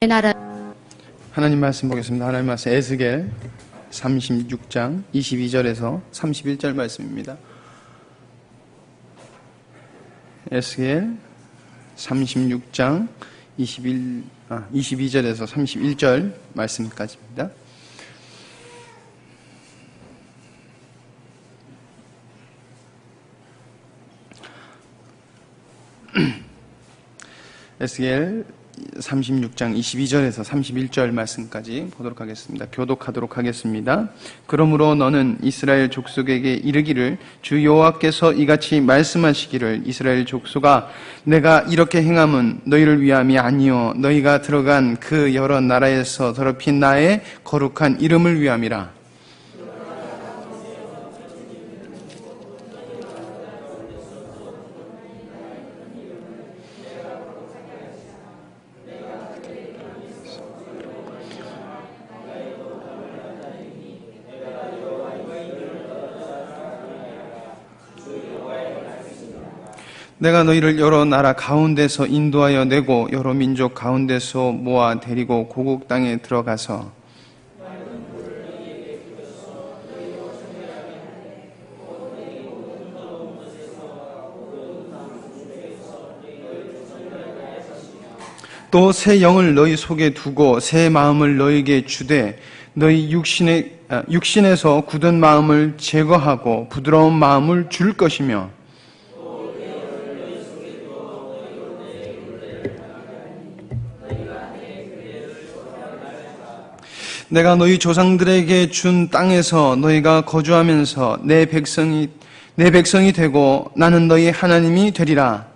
나라 하나님 말씀 보겠습니다. 하나님 말씀 에스겔 36장 22절에서 31절 말씀입니다. 에스겔 36장 22절에서 31절 말씀까지입니다. 에스겔 36장 22절에서 31절 말씀까지 보도록 하겠습니다. 교독하도록 하겠습니다. 그러므로 너는 이스라엘 족속에게 이르기를 주 여호와께서 이같이 말씀하시기를 이스라엘 족속아 내가 이렇게 행함은 너희를 위함이 아니요 너희가 들어간 그 여러 나라에서 더럽힌 나의 거룩한 이름을 위함이라. 내가 너희를 여러 나라 가운데서 인도하여 내고 여러 민족 가운데서 모아 데리고 고국 땅에 들어가서 또 새 영을 너희 속에 두고 새 마음을 너희에게 주되 너희 육신에서 굳은 마음을 제거하고 부드러운 마음을 줄 것이며 내가 너희 조상들에게 준 땅에서 너희가 거주하면서 내 백성이 되고 나는 너희 하나님이 되리라.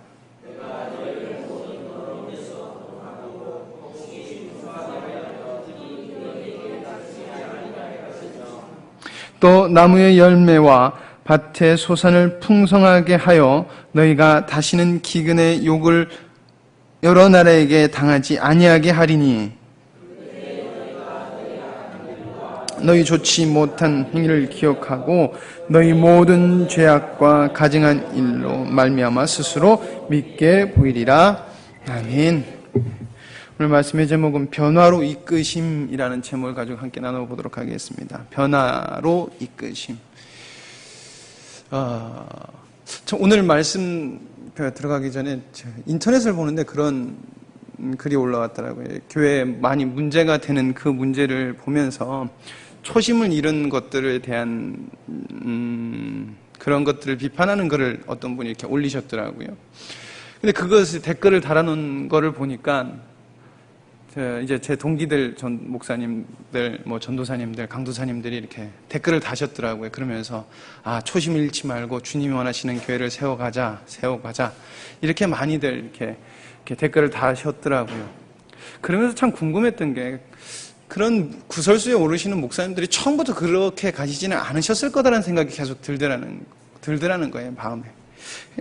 또 나무의 열매와 밭의 소산을 풍성하게 하여 너희가 다시는 기근의 욕을 여러 나라에게 당하지 아니하게 하리니 너희 좋지 못한 행위를 기억하고 너희 모든 죄악과 가증한 일로 말미암아 스스로 믿게 보이리라. 아멘. 오늘 말씀의 제목은 변화로 이끄심이라는 제목을 가지고 함께 나눠보도록 하겠습니다. 변화로 이끄심. 오늘 말씀 들어가기 전에 인터넷을 보는데 그런 글이 올라왔더라고요. 교회에 많이 문제가 되는 그 문제를 보면서 초심을 잃은 것들에 대한 그런 것들을 비판하는 글을 어떤 분이 이렇게 올리셨더라고요. 근데 그것을 댓글을 달아놓은 거를 보니까 이제 제 동기들, 전 목사님들, 전도사님들, 강도사님들이 이렇게 댓글을 다셨더라고요. 그러면서 초심 잃지 말고 주님이 원하시는 교회를 세워가자 이렇게 많이들 이렇게 댓글을 다셨더라고요. 그러면서 참 궁금했던 게 그런 구설수에 오르시는 목사님들이 처음부터 그렇게 가시지는 않으셨을 거다라는 생각이 계속 들더라는 거예요, 마음에.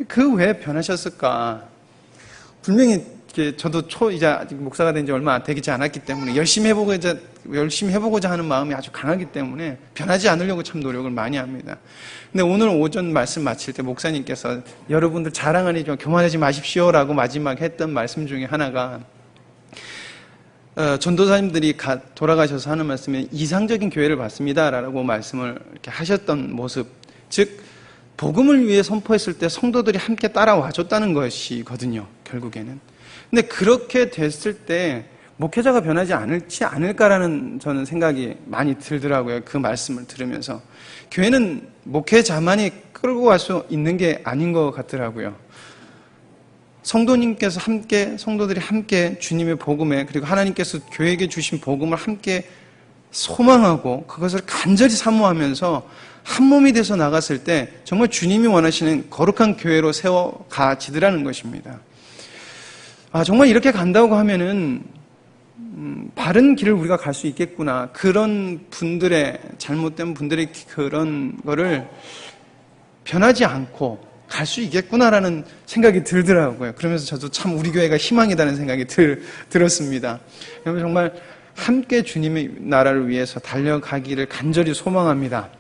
그 왜 변하셨을까? 분명히 저도 이제 아직 목사가 된 지 얼마 되지 않았기 때문에 열심히 해보고자 하는 마음이 아주 강하기 때문에 변하지 않으려고 참 노력을 많이 합니다. 근데 오늘 오전 말씀 마칠 때 목사님께서 여러분들 자랑 아니지만 교만하지 마십시오라고 마지막에 했던 말씀 중에 하나가 전도사님들이 돌아가셔서 하는 말씀에 이상적인 교회를 봤습니다라고 말씀을 이렇게 하셨던 모습, 즉 복음을 위해 선포했을 때 성도들이 함께 따라와 줬다는 것이거든요, 결국에는. 근데 그렇게 됐을 때 목회자가 변하지 않을까라는 저는 생각이 많이 들더라고요. 그 말씀을 들으면서. 교회는 목회자만이 끌고 갈 수 있는 게 아닌 것 같더라고요. 성도들이 함께 주님의 복음에, 그리고 하나님께서 교회에게 주신 복음을 함께 소망하고 그것을 간절히 사모하면서 한 몸이 돼서 나갔을 때 정말 주님이 원하시는 거룩한 교회로 세워가지더라는 것입니다. 정말 이렇게 간다고 하면은 바른 길을 우리가 갈 수 있겠구나. 그런 분들의 잘못된 분들의 그런 거를 변하지 않고 갈 수 있겠구나라는 생각이 들더라고요. 그러면서 저도 참 우리 교회가 희망이라는 생각이 들었습니다. 여러분 정말 함께 주님의 나라를 위해서 달려가기를 간절히 소망합니다.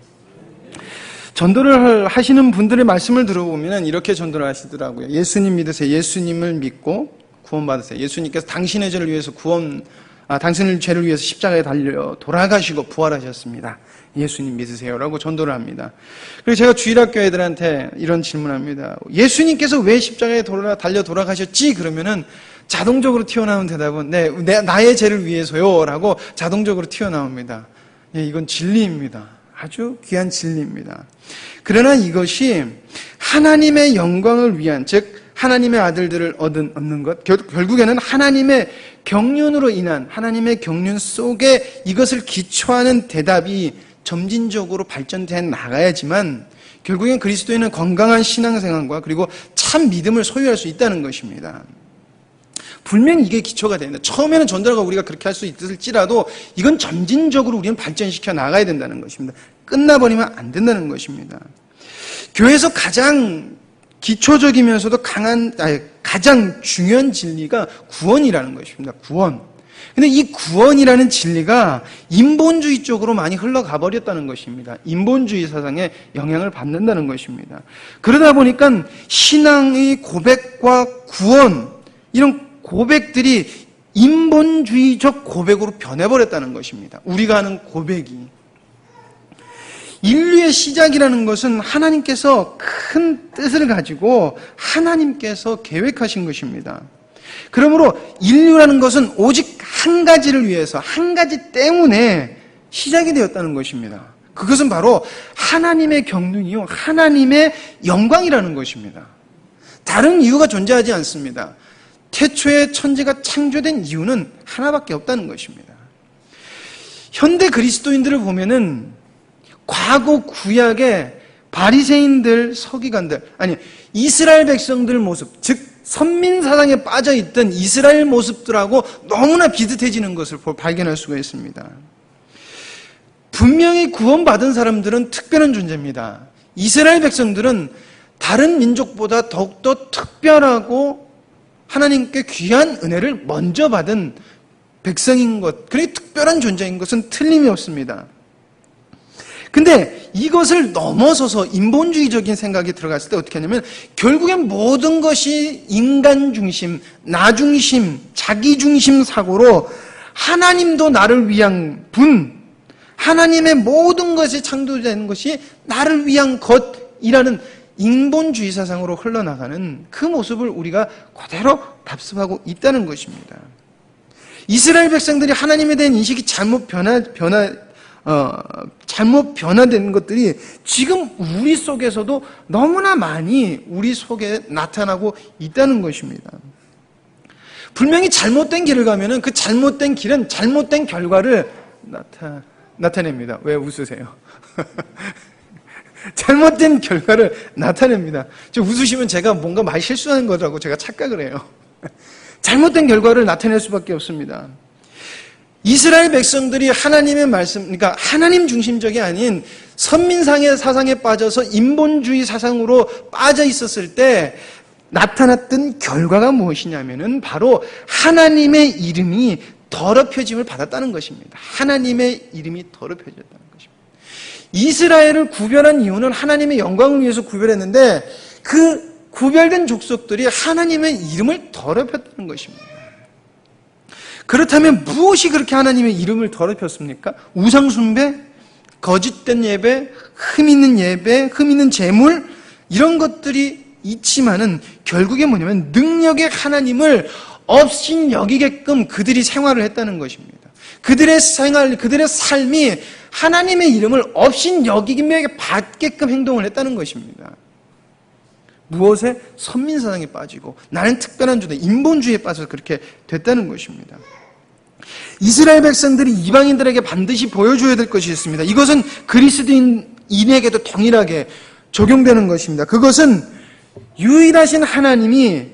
전도를 하시는 분들의 말씀을 들어보면 이렇게 전도를 하시더라고요. 예수님 믿으세요. 예수님을 믿고 구원받으세요. 예수님께서 당신의 죄를 위해서 당신을 죄를 위해서 십자가에 달려 돌아가시고 부활하셨습니다. 예수님 믿으세요라고 전도를 합니다. 그리고 제가 주일학교 애들한테 이런 질문합니다. 예수님께서 왜 십자가에 달려 돌아가셨지? 그러면은 자동적으로 튀어나오는 대답은 나의 죄를 위해서요라고 자동적으로 튀어나옵니다. 이건 진리입니다. 아주 귀한 진리입니다. 그러나 이것이 하나님의 영광을 위한, 즉 하나님의 아들들을 얻는 것, 결국에는 하나님의 경륜으로 인한, 하나님의 경륜 속에 이것을 기초하는 대답이 점진적으로 발전돼 나가야지만 결국엔 그리스도인은 건강한 신앙생활과 그리고 참 믿음을 소유할 수 있다는 것입니다. 분명히 이게 기초가 됩니다. 처음에는 전도가 우리가 그렇게 할 수 있을지라도 이건 점진적으로 우리는 발전시켜 나가야 된다는 것입니다. 끝나버리면 안 된다는 것입니다. 교회에서 가장 기초적이면서도 가장 중요한 진리가 구원이라는 것입니다. 구원. 근데 이 구원이라는 진리가 인본주의 쪽으로 많이 흘러가 버렸다는 것입니다. 인본주의 사상에 영향을 받는다는 것입니다. 그러다 보니까 신앙의 고백과 구원, 이런 고백들이 인본주의적 고백으로 변해버렸다는 것입니다. 우리가 하는 고백이. 인류의 시작이라는 것은 하나님께서 큰 뜻을 가지고 하나님께서 계획하신 것입니다. 그러므로 인류라는 것은 오직 한 가지를 위해서, 한 가지 때문에 시작이 되었다는 것입니다. 그것은 바로 하나님의 경륜이요, 하나님의 영광이라는 것입니다. 다른 이유가 존재하지 않습니다. 태초에 천지가 창조된 이유는 하나밖에 없다는 것입니다. 현대 그리스도인들을 보면은 과거 구약의 바리새인들, 서기관들, 이스라엘 백성들 모습, 즉 선민사상에 빠져있던 이스라엘 모습들하고 너무나 비슷해지는 것을 발견할 수가 있습니다. 분명히 구원받은 사람들은 특별한 존재입니다. 이스라엘 백성들은 다른 민족보다 더욱더 특별하고 하나님께 귀한 은혜를 먼저 받은 백성인 것, 그렇게 특별한 존재인 것은 틀림이 없습니다. 근데 이것을 넘어서서 인본주의적인 생각이 들어갔을 때 어떻게 하냐면 결국엔 모든 것이 인간 중심, 나 중심, 자기 중심 사고로 하나님도 나를 위한 분, 하나님의 모든 것이 창조된 것이 나를 위한 것이라는 인본주의 사상으로 흘러나가는 그 모습을 우리가 그대로 답습하고 있다는 것입니다. 이스라엘 백성들이 하나님에 대한 인식이 잘못 변화된 것들이 지금 우리 속에서도 너무나 많이 우리 속에 나타나고 있다는 것입니다. 분명히 잘못된 길을 가면은 그 잘못된 길은 잘못된 결과를 나타냅니다. 왜 웃으세요? 잘못된 결과를 나타냅니다. 웃으시면 제가 뭔가 많이 실수하는 거라고 제가 착각을 해요. 잘못된 결과를 나타낼 수밖에 없습니다. 이스라엘 백성들이 하나님의 말씀, 그러니까 하나님 중심적이 아닌 선민상의 사상에 빠져서 인본주의 사상으로 빠져 있었을 때 나타났던 결과가 무엇이냐면은 바로 하나님의 이름이 더럽혀짐을 받았다는 것입니다. 하나님의 이름이 더럽혀졌다는 것입니다. 이스라엘을 구별한 이유는 하나님의 영광을 위해서 구별했는데 그 구별된 족속들이 하나님의 이름을 더럽혔다는 것입니다. 그렇다면 무엇이 그렇게 하나님의 이름을 더럽혔습니까? 우상숭배, 거짓된 예배, 흠 있는 재물, 이런 것들이 있지만은 결국에 뭐냐면 능력의 하나님을 업신여기게끔 그들이 생활을 했다는 것입니다. 그들의 생활, 그들의 삶이 하나님의 이름을 업신여기게 받게끔 행동을 했다는 것입니다. 무엇에? 선민사상에 빠지고 나는 특별한 존재, 인본주의에 빠져서 그렇게 됐다는 것입니다. 이스라엘 백성들이 이방인들에게 반드시 보여줘야 될 것이 있습니다. 이것은 그리스도인에게도 동일하게 적용되는 것입니다. 그것은 유일하신 하나님은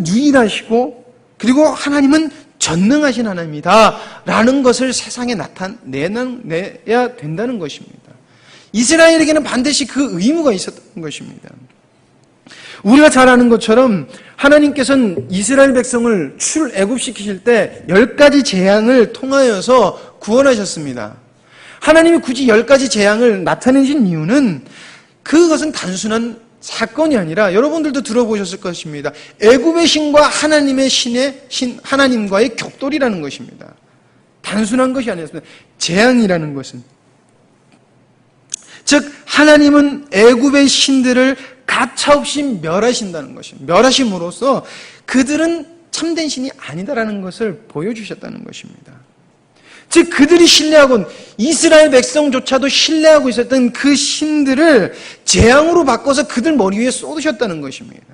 유일하시고 그리고 하나님은 전능하신 하나님이다 라는 것을 세상에 나타내야 된다는 것입니다. 이스라엘에게는 반드시 그 의무가 있었던 것입니다. 우리가 잘 아는 것처럼 하나님께서는 이스라엘 백성을 출애굽시키실 때 10가지 재앙을 통하여서 구원하셨습니다. 하나님이 굳이 10가지 재앙을 나타내신 이유는 그것은 단순한 사건이 아니라 여러분들도 들어보셨을 것입니다. 애굽의 신과 하나님의 하나님과의 격돌이라는 것입니다. 단순한 것이 아니었습니다. 재앙이라는 것은. 즉 하나님은 애굽의 신들을 가차없이 멸하신다는 것입니다. 멸하심으로써 그들은 참된 신이 아니다라는 것을 보여주셨다는 것입니다. 즉 그들이 신뢰하고 이스라엘 백성조차도 신뢰하고 있었던 그 신들을 재앙으로 바꿔서 그들 머리 위에 쏟으셨다는 것입니다.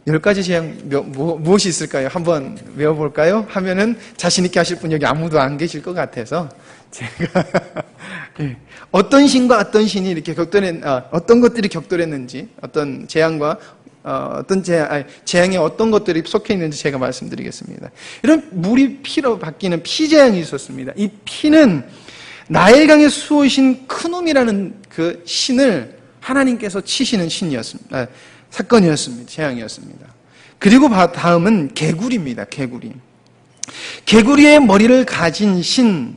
10가지 재앙 무엇이 있을까요? 한번 외워볼까요? 하면은 자신 있게 하실 분 여기 아무도 안 계실 것 같아서 제가 어떤 신과 어떤 신이 이렇게 어떤 것들이 격돌했는지, 어떤 재앙과 재앙에 어떤 것들이 속해 있는지 제가 말씀드리겠습니다. 이런 물이 피로 바뀌는 피재앙이 있었습니다. 이 피는 나일강에 수오신 크놈이라는 그 신을 하나님께서 치시는 신이었습니다. 사건이었습니다. 재앙이었습니다. 그리고 다음은 개구리입니다. 개구리의 머리를 가진 신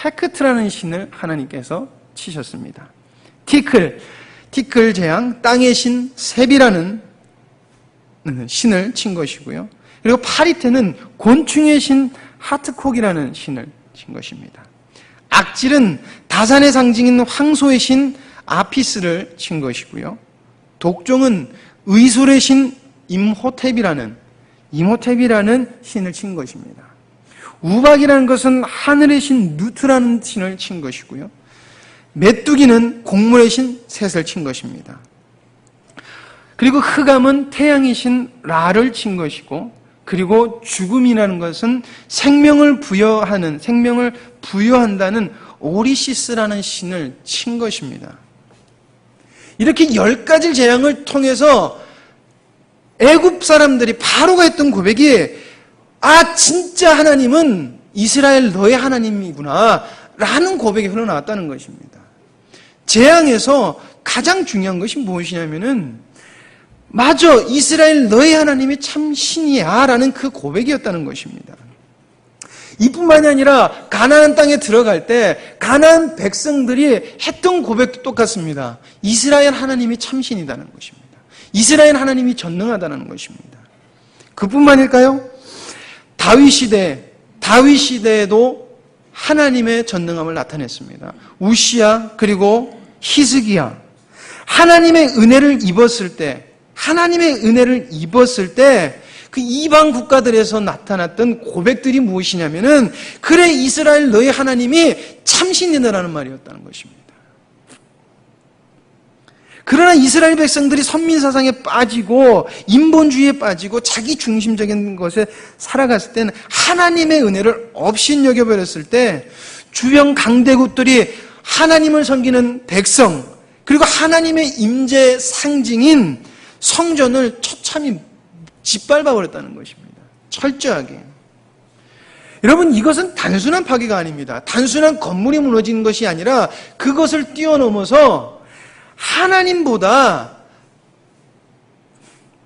헤크트라는 신을 하나님께서 치셨습니다. 티클 재앙, 땅의 신 셉이라는 신을 친 것이고요. 그리고 파리테는 곤충의 신 하트콕이라는 신을 친 것입니다. 악질은 다산의 상징인 황소의 신 아피스를 친 것이고요. 독종은 의솔의 신 임호탭이라는 신을 친 것입니다. 우박이라는 것은 하늘의 신 누트라는 신을 친 것이고요. 메뚜기는 곡물의 신 셋을 친 것입니다. 그리고 흑암은 태양의 신 라를 친 것이고, 그리고 죽음이라는 것은 생명을 부여한다는 오리시스라는 신을 친 것입니다. 이렇게 10가지 재앙을 통해서 애굽 사람들이 바로가 했던 고백이 진짜 하나님은 이스라엘 너의 하나님이구나 라는 고백이 흘러나왔다는 것입니다. 재앙에서 가장 중요한 것이 무엇이냐면은 맞아, 이스라엘 너의 하나님이 참 신이야 라는 그 고백이었다는 것입니다. 이뿐만이 아니라 가나안 땅에 들어갈 때 가나안 백성들이 했던 고백도 똑같습니다. 이스라엘 하나님이 참신이라는 것입니다. 이스라엘 하나님이 전능하다는 것입니다. 그뿐만일까요? 다윗 시대에도 하나님의 전능함을 나타냈습니다. 우시야 그리고 히스기야, 하나님의 은혜를 입었을 때 그 이방 국가들에서 나타났던 고백들이 무엇이냐면은 그래 이스라엘 너희 하나님이 참신이다라는 말이었다는 것입니다. 그러나 이스라엘 백성들이 선민사상에 빠지고 인본주의에 빠지고 자기 중심적인 것에 살아갔을 때는 하나님의 은혜를 업신여겨버렸을 때 주변 강대국들이 하나님을 섬기는 백성 그리고 하나님의 임재 상징인 성전을 처참히 짓밟아버렸다는 것입니다. 철저하게. 여러분, 이것은 단순한 파괴가 아닙니다. 단순한 건물이 무너지는 것이 아니라 그것을 뛰어넘어서 하나님보다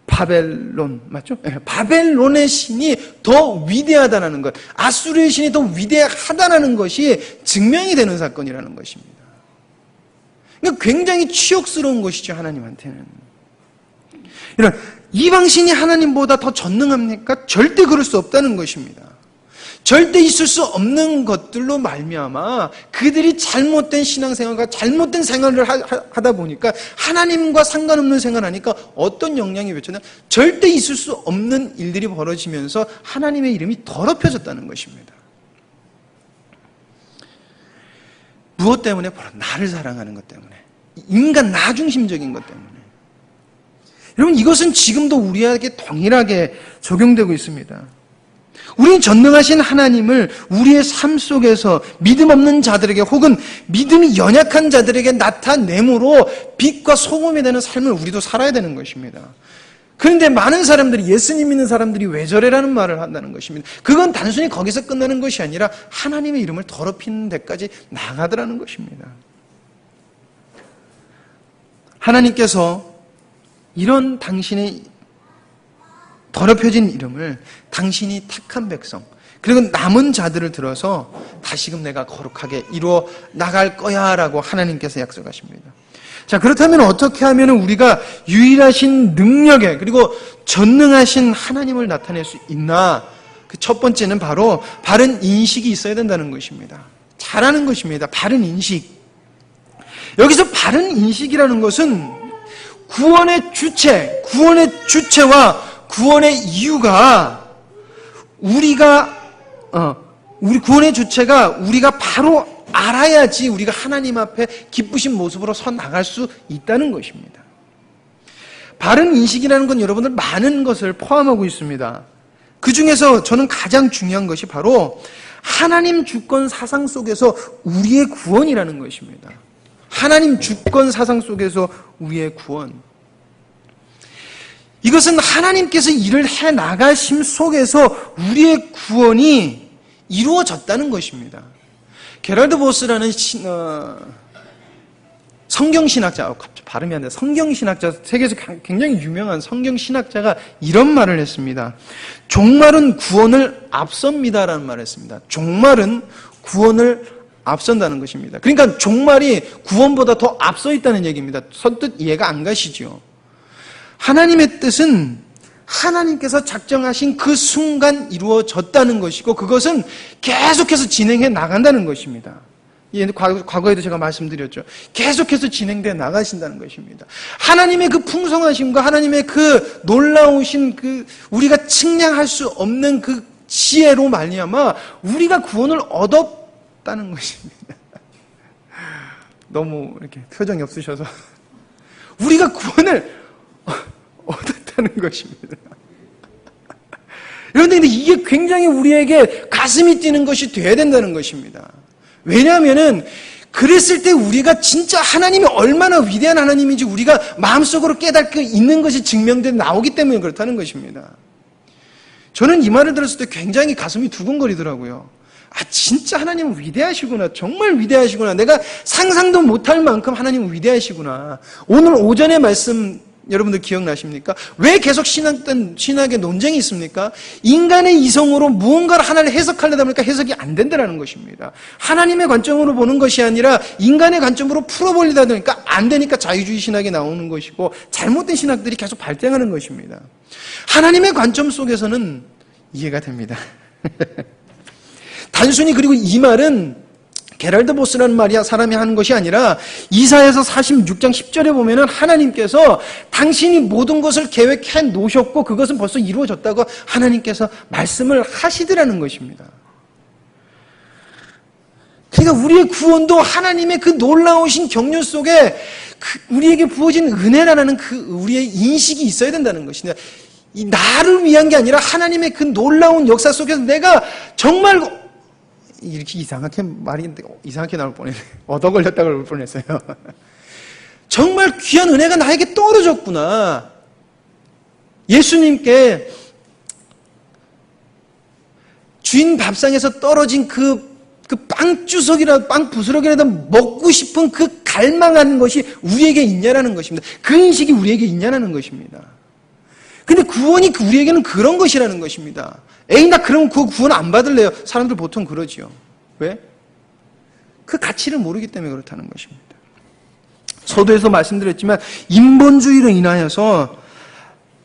바벨론, 맞죠? 바벨론의 신이 더 위대하다는 것, 아수르의 신이 더 위대하다는 것이 증명이 되는 사건이라는 것입니다. 그러니까 굉장히 치욕스러운 것이죠, 하나님한테는. 이런 이방신이 하나님보다 더 전능합니까? 절대 그럴 수 없다는 것입니다. 절대 있을 수 없는 것들로 말미암아 그들이 잘못된 신앙생활과 잘못된 생활을 하다 보니까 하나님과 상관없는 생활하니까 어떤 영향이 외쳐나 절대 있을 수 없는 일들이 벌어지면서 하나님의 이름이 더럽혀졌다는 것입니다. 무엇 때문에? 바로 나를 사랑하는 것 때문에, 인간 나 중심적인 것 때문에. 여러분, 이것은 지금도 우리에게 동일하게 적용되고 있습니다. 우리는 전능하신 하나님을 우리의 삶 속에서 믿음 없는 자들에게 혹은 믿음이 연약한 자들에게 나타내므로 빛과 소금이 되는 삶을 우리도 살아야 되는 것입니다. 그런데 많은 사람들이, 예수님 믿는 사람들이 왜 저래라는 말을 한다는 것입니다. 그건 단순히 거기서 끝나는 것이 아니라 하나님의 이름을 더럽히는 데까지 나가더라는 것입니다. 하나님께서 이런 당신의 더럽혀진 이름을 당신이 택한 백성 그리고 남은 자들을 들어서 다시금 내가 거룩하게 이루어 나갈 거야 라고 하나님께서 약속하십니다. 자, 그렇다면 어떻게 하면 우리가 유일하신 능력에 그리고 전능하신 하나님을 나타낼 수 있나? 그 첫 번째는 바로 바른 인식이 있어야 된다는 것입니다. 잘하는 것입니다. 바른 인식. 여기서 바른 인식이라는 것은 구원의 주체와 구원의 이유가 우리 구원의 주체가 우리가 바로 알아야지 우리가 하나님 앞에 기쁘신 모습으로 서 나갈 수 있다는 것입니다. 바른 인식이라는 건 여러분들 많은 것을 포함하고 있습니다. 그 중에서 저는 가장 중요한 것이 바로 하나님 주권 사상 속에서 우리의 구원이라는 것입니다. 하나님 주권 사상 속에서 우리의 구원. 이것은 하나님께서 일을 해 나가심 속에서 우리의 구원이 이루어졌다는 것입니다. 게럴드 보스라는 성경신학자, 발음이 안 돼. 성경신학자, 세계에서 굉장히 유명한 성경신학자가 이런 말을 했습니다. 종말은 구원을 앞섭니다라는 말을 했습니다. 종말은 구원을 앞선다는 것입니다. 그러니까 종말이 구원보다 더 앞서 있다는 얘기입니다. 선뜻 이해가 안 가시죠? 하나님의 뜻은 하나님께서 작정하신 그 순간 이루어졌다는 것이고 그것은 계속해서 진행해 나간다는 것입니다. 과거에도 제가 말씀드렸죠. 계속해서 진행돼 나가신다는 것입니다. 하나님의 그 풍성하심과 하나님의 그 놀라우신 그 우리가 측량할 수 없는 그 지혜로 말미암아 우리가 구원을 얻었다는 것입니다. 너무 이렇게 표정이 없으셔서 우리가 구원을 얻었다는 것입니다. 그런데 이게 굉장히 우리에게 가슴이 뛰는 것이 돼야 된다는 것입니다. 왜냐하면은 그랬을 때 우리가 진짜 하나님이 얼마나 위대한 하나님인지 우리가 마음속으로 깨닫고 있는 것이 증명돼 나오기 때문에 그렇다는 것입니다. 저는 이 말을 들었을 때 굉장히 가슴이 두근거리더라고요. 아, 진짜 하나님은 위대하시구나. 정말 위대하시구나. 내가 상상도 못할 만큼 하나님은 위대하시구나. 오늘 오전의 말씀 여러분들 기억나십니까? 왜 계속 신학의 논쟁이 있습니까? 인간의 이성으로 무언가를 하나를 해석하려다 보니까 해석이 안 된다는 것입니다. 하나님의 관점으로 보는 것이 아니라 인간의 관점으로 풀어보려다 보니까 안 되니까 자유주의 신학이 나오는 것이고 잘못된 신학들이 계속 발생하는 것입니다. 하나님의 관점 속에서는 이해가 됩니다. 단순히 그리고 이 말은 게럴드 보스라는 말이야 사람이 하는 것이 아니라 이사야서 46장 10절에 보면은 하나님께서 당신이 모든 것을 계획해 놓으셨고 그것은 벌써 이루어졌다고 하나님께서 말씀을 하시더라는 것입니다. 그러니까 우리의 구원도 하나님의 그 놀라우신 경륜 속에 우리에게 부어진 은혜라는 그 우리의 인식이 있어야 된다는 것입니다. 이 나를 위한 게 아니라 하나님의 그 놀라운 역사 속에서 내가 정말 이렇게 이상하게 나올 뻔했어요. 얻어 걸렸다 그럴 뻔했어요. 정말 귀한 은혜가 나에게 떨어졌구나. 예수님께 주인 밥상에서 떨어진 그 빵 부스러기라도 먹고 싶은 그 갈망하는 것이 우리에게 있냐라는 것입니다. 그 인식이 우리에게 있냐라는 것입니다. 근데 구원이 우리에게는 그런 것이라는 것입니다. 에이, 나 그러면 그 구원 안 받을래요. 사람들 보통 그러지요. 왜? 그 가치를 모르기 때문에 그렇다는 것입니다. 서두에서 말씀드렸지만 인본주의로 인하여서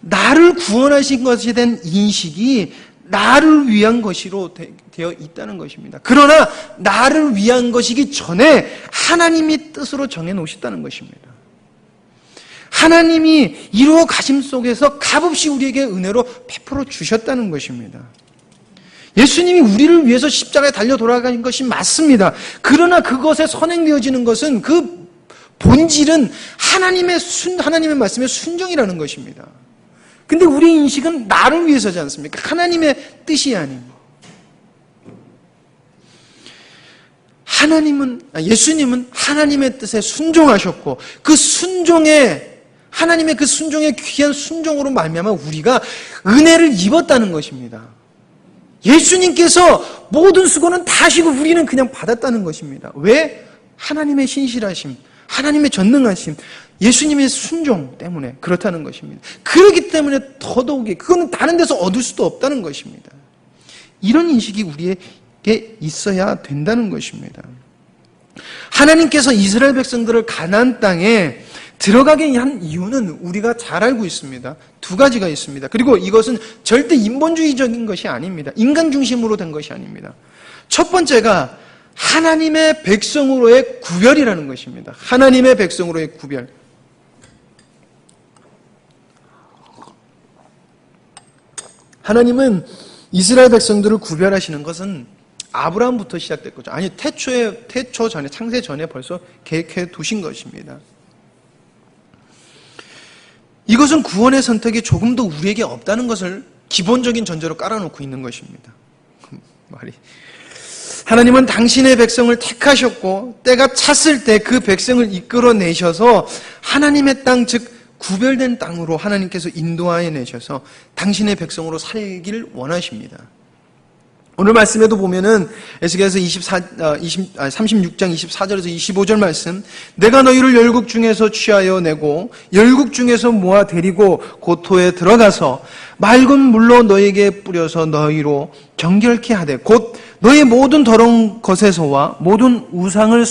나를 구원하신 것에 대한 인식이 나를 위한 것으로 되어 있다는 것입니다. 그러나 나를 위한 것이기 전에 하나님이 뜻으로 정해놓으셨다는 것입니다. 하나님이 이루어 가심 속에서 값없이 우리에게 은혜로 베풀어 주셨다는 것입니다. 예수님이 우리를 위해서 십자가에 달려 돌아가신 것이 맞습니다. 그러나 그것에 선행되어지는 것은 그 본질은 하나님의 말씀에 순종이라는 것입니다. 근데 우리의 인식은 나를 위해서지 않습니까? 하나님의 뜻이 아닌. 예수님은 하나님의 뜻에 순종하셨고 하나님의 그 순종의 귀한 순종으로 말미암아 우리가 은혜를 입었다는 것입니다. 예수님께서 모든 수고는 다 하시고 우리는 그냥 받았다는 것입니다. 왜? 하나님의 신실하심, 하나님의 전능하심, 예수님의 순종 때문에 그렇다는 것입니다. 그렇기 때문에 더더욱이 그거는 다른 데서 얻을 수도 없다는 것입니다. 이런 인식이 우리에게 있어야 된다는 것입니다. 하나님께서 이스라엘 백성들을 가나안 땅에 들어가게 한 이유는 우리가 잘 알고 있습니다. 두 가지가 있습니다. 그리고 이것은 절대 인본주의적인 것이 아닙니다. 인간 중심으로 된 것이 아닙니다. 첫 번째가 하나님의 백성으로의 구별이라는 것입니다. 하나님의 백성으로의 구별. 하나님은 이스라엘 백성들을 구별하시는 것은 아브라함부터 시작됐거죠. 아니, 태초 전에, 창세 전에 벌써 계획해 두신 것입니다. 이것은 구원의 선택이 조금도 우리에게 없다는 것을 기본적인 전제로 깔아놓고 있는 것입니다. 말이. 하나님은 당신의 백성을 택하셨고 때가 찼을 때 그 백성을 이끌어내셔서 하나님의 땅, 즉 구별된 땅으로 하나님께서 인도하여 내셔서 당신의 백성으로 살기를 원하십니다. 오늘 말씀에도 보면은 에스겔서 36장 24절에서 25절 말씀, 내가 너희를 열국 중에서 취하여 내고 열국 중에서 모아 데리고 고토에 들어가서 맑은 물로 너희에게 뿌려서 너희로 정결케 하되 곧 너희 모든 더러운 것에서와 모든 우상을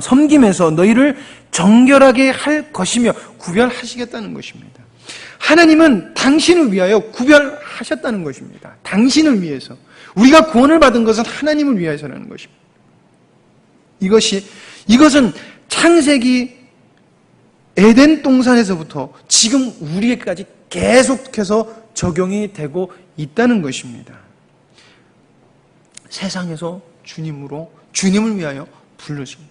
섬김에서 너희를 정결하게 할 것이며 구별하시겠다는 것입니다. 하나님은 당신을 위하여 구별하셨다는 것입니다. 당신을 위해서. 우리가 구원을 받은 것은 하나님을 위해서라는 것입니다. 이것은 창세기 에덴 동산에서부터 지금 우리에게까지 계속해서 적용이 되고 있다는 것입니다. 세상에서 주님을 위하여 부르십니다.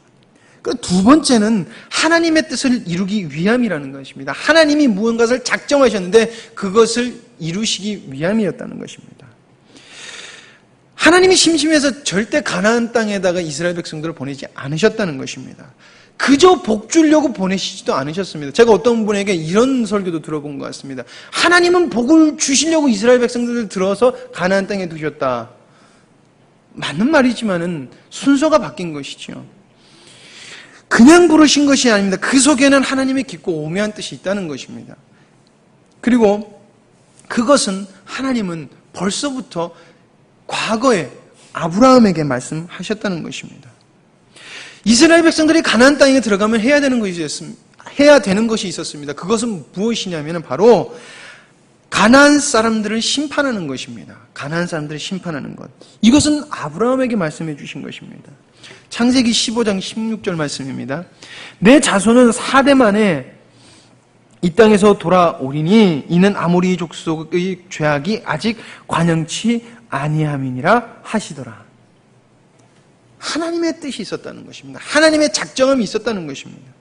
두 번째는 하나님의 뜻을 이루기 위함이라는 것입니다. 하나님이 무언가를 작정하셨는데 그것을 이루시기 위함이었다는 것입니다. 하나님이 심심해서 절대 가나안 땅에다가 이스라엘 백성들을 보내지 않으셨다는 것입니다. 그저 복 주려고 보내시지도 않으셨습니다. 제가 어떤 분에게 이런 설교도 들어본 것 같습니다. 하나님은 복을 주시려고 이스라엘 백성들을 들어서 가나안 땅에 두셨다. 맞는 말이지만은 순서가 바뀐 것이죠. 그냥 부르신 것이 아닙니다. 그 속에는 하나님의 깊고 오묘한 뜻이 있다는 것입니다. 그리고 그것은 하나님은 벌써부터 과거에 아브라함에게 말씀하셨다는 것입니다. 이스라엘 백성들이 가나안 땅에 들어가면 해야 되는 것이 있었습니다. 그것은 무엇이냐면 바로 가나안 사람들을 심판하는 것입니다. 가나안 사람들을 심판하는 것. 이것은 아브라함에게 말씀해 주신 것입니다. 창세기 15장 16절 말씀입니다. 내 자손은 4대 만에 이 땅에서 돌아오리니 이는 아모리 족속의 죄악이 아직 관영치 아니함이니라 하시더라. 하나님의 뜻이 있었다는 것입니다. 하나님의 작정함이 있었다는 것입니다.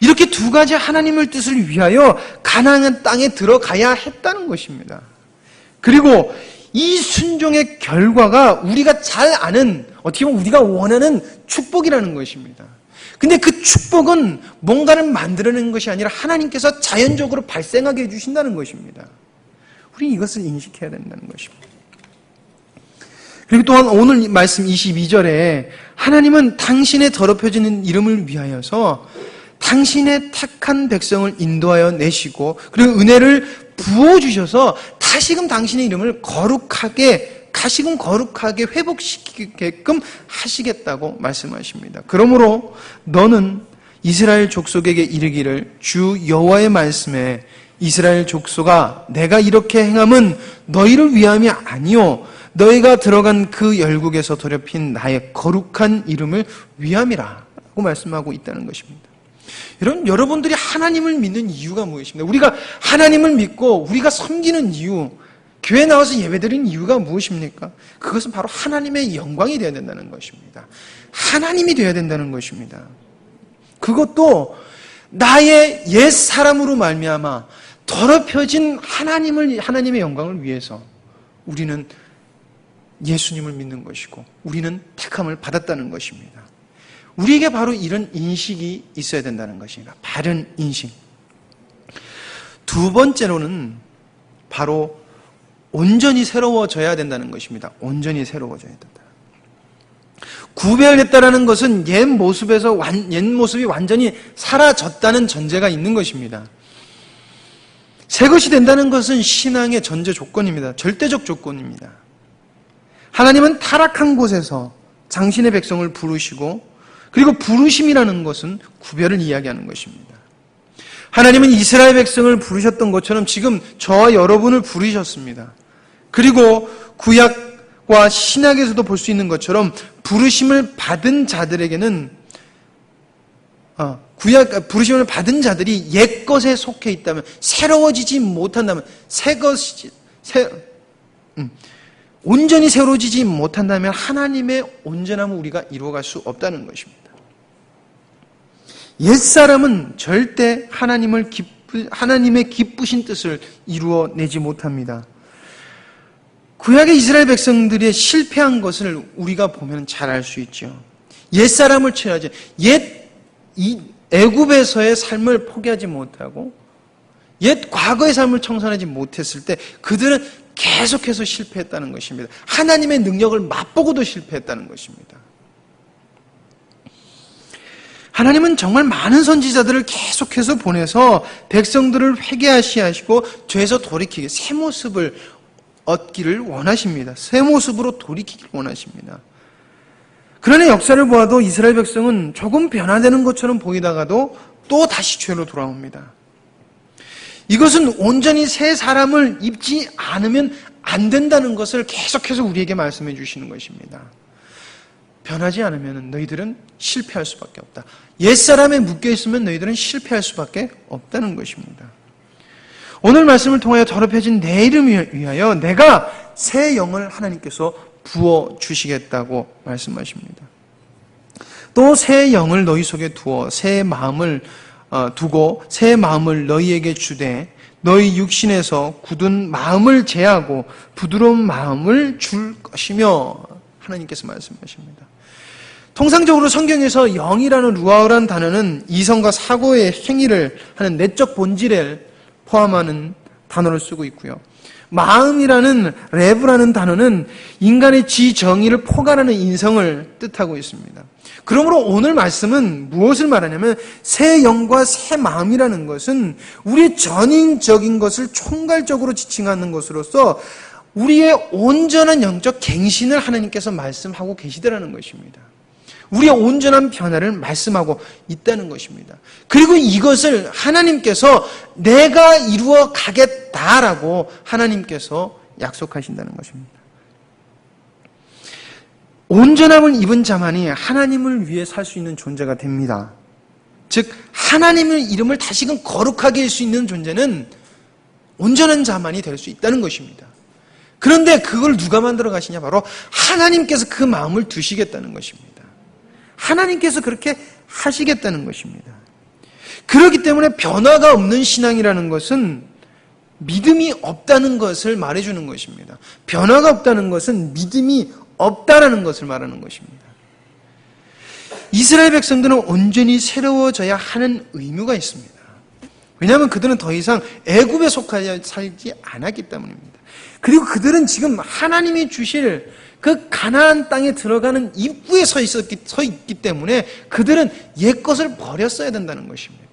이렇게 두 가지 하나님의 뜻을 위하여 가나안 땅에 들어가야 했다는 것입니다. 그리고 이 순종의 결과가 우리가 잘 아는, 어떻게 보면 우리가 원하는 축복이라는 것입니다. 근데 그 축복은 뭔가를 만들어내는 것이 아니라 하나님께서 자연적으로 발생하게 해주신다는 것입니다. 우리 이것을 인식해야 된다는 것입니다. 그리고 또한 오늘 말씀 22절에 하나님은 당신의 더럽혀지는 이름을 위하여서 당신의 택한 백성을 인도하여 내시고 그리고 은혜를 부어주셔서 다시금 당신의 이름을 다시금 거룩하게 회복시키게끔 하시겠다고 말씀하십니다. 그러므로 너는 이스라엘 족속에게 이르기를 주 여호와의 말씀에 이스라엘 족속아 내가 이렇게 행함은 너희를 위함이 아니요 너희가 들어간 그 열국에서 더럽힌 나의 거룩한 이름을 위함이라 고 말씀하고 있다는 것입니다. 여러분들이 하나님을 믿는 이유가 무엇입니까? 우리가 하나님을 믿고 우리가 섬기는 이유, 교회 나와서 예배드리는 이유가 무엇입니까? 그것은 바로 하나님의 영광이 되어야 된다는 것입니다. 하나님이 되어야 된다는 것입니다. 그것도 나의 옛 사람으로 말미암아 더럽혀진 하나님의 영광을 위해서 우리는 예수님을 믿는 것이고 우리는 택함을 받았다는 것입니다. 우리에게 바로 이런 인식이 있어야 된다는 것입니다. 바른 인식. 두 번째로는 바로 온전히 새로워져야 된다는 것입니다. 온전히 새로워져야 된다. 구별했다라는 것은 옛 모습이 완전히 사라졌다는 전제가 있는 것입니다. 새 것이 된다는 것은 신앙의 전제 조건입니다. 절대적 조건입니다. 하나님은 타락한 곳에서 당신의 백성을 부르시고 그리고 부르심이라는 것은 구별을 이야기하는 것입니다. 하나님은 이스라엘 백성을 부르셨던 것처럼 지금 저와 여러분을 부르셨습니다. 그리고 구약과 신약에서도 볼 수 있는 것처럼 부르심을 받은 자들에게는 부르심을 받은 자들이 옛 것에 속해 있다면, 새로워지지 못한다면, 온전히 새로워지지 못한다면 하나님의 온전함을 우리가 이루어갈 수 없다는 것입니다. 옛사람은 절대 하나님의 기쁘신 뜻을 이루어내지 못합니다. 구약의 이스라엘 백성들이 실패한 것을 우리가 보면 잘 알 수 있죠. 옛사람을 취하지, 애굽에서의 삶을 포기하지 못하고 옛 과거의 삶을 청산하지 못했을 때 그들은 계속해서 실패했다는 것입니다. 하나님의 능력을 맛보고도 실패했다는 것입니다. 하나님은 정말 많은 선지자들을 계속해서 보내서 백성들을 회개하시고 죄에서 돌이키게, 새 모습을 얻기를 원하십니다. 새 모습으로 돌이키기를 원하십니다. 그러나 역사를 보아도 이스라엘 백성은 조금 변화되는 것처럼 보이다가도 또 다시 죄로 돌아옵니다. 이것은 온전히 새 사람을 입지 않으면 안 된다는 것을 계속해서 우리에게 말씀해 주시는 것입니다. 변하지 않으면 너희들은 실패할 수밖에 없다. 옛사람에 묶여있으면 너희들은 실패할 수밖에 없다는 것입니다. 오늘 말씀을 통하여 더럽혀진 내 이름을 위하여 내가 새 영을 하나님께서 부어주시겠다고 말씀하십니다. 또 새 영을 너희 속에 두어 새 마음을 두고 새 마음을 너희에게 주되 너희 육신에서 굳은 마음을 제하고 부드러운 마음을 줄 것이며 하나님께서 말씀하십니다. 통상적으로 성경에서 영이라는 루아우라는 단어는 이성과 사고의 행위를 하는 내적 본질을 포함하는 단어를 쓰고 있고요. 마음이라는 레브라는 단어는 인간의 지정의를 포괄하는 인성을 뜻하고 있습니다. 그러므로 오늘 말씀은 무엇을 말하냐면 새 영과 새 마음이라는 것은 우리의 전인적인 것을 총괄적으로 지칭하는 것으로서 우리의 온전한 영적 갱신을 하나님께서 말씀하고 계시더라는 것입니다. 우리의 온전한 변화를 말씀하고 있다는 것입니다. 그리고 이것을 하나님께서 내가 이루어 가겠다라고 하나님께서 약속하신다는 것입니다. 온전함을 입은 자만이 하나님을 위해 살 수 있는 존재가 됩니다. 즉 하나님의 이름을 다시금 거룩하게 할 수 있는 존재는 온전한 자만이 될 수 있다는 것입니다. 그런데 그걸 누가 만들어 가시냐? 바로 하나님께서 그 마음을 두시겠다는 것입니다. 하나님께서 그렇게 하시겠다는 것입니다. 그렇기 때문에 변화가 없는 신앙이라는 것은 믿음이 없다는 것을 말해주는 것입니다. 변화가 없다는 것은 믿음이 없다라는 것을 말하는 것입니다. 이스라엘 백성들은 온전히 새로워져야 하는 의무가 있습니다. 왜냐하면 그들은 더 이상 애굽에 속하여 살지 않았기 때문입니다. 그리고 그들은 지금 하나님이 주실 그 가나안 땅에 들어가는 입구에 서 있기 때문에 그들은 옛 것을 버렸어야 된다는 것입니다.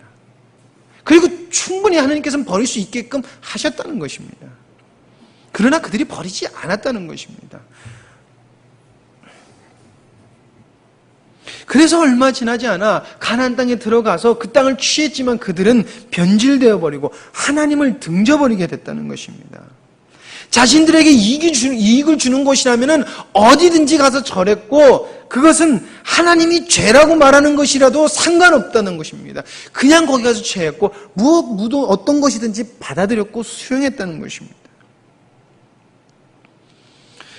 그리고 충분히 하나님께서는 버릴 수 있게끔 하셨다는 것입니다. 그러나 그들이 버리지 않았다는 것입니다. 그래서 얼마 지나지 않아 가나안 땅에 들어가서 그 땅을 취했지만 그들은 변질되어 버리고 하나님을 등져버리게 됐다는 것입니다. 자신들에게 이익을 주는 곳이라면 어디든지 가서 절했고 그것은 하나님이 죄라고 말하는 것이라도 상관없다는 것입니다. 그냥 거기 가서 죄했고 어떤 것이든지 받아들였고 수용했다는 것입니다.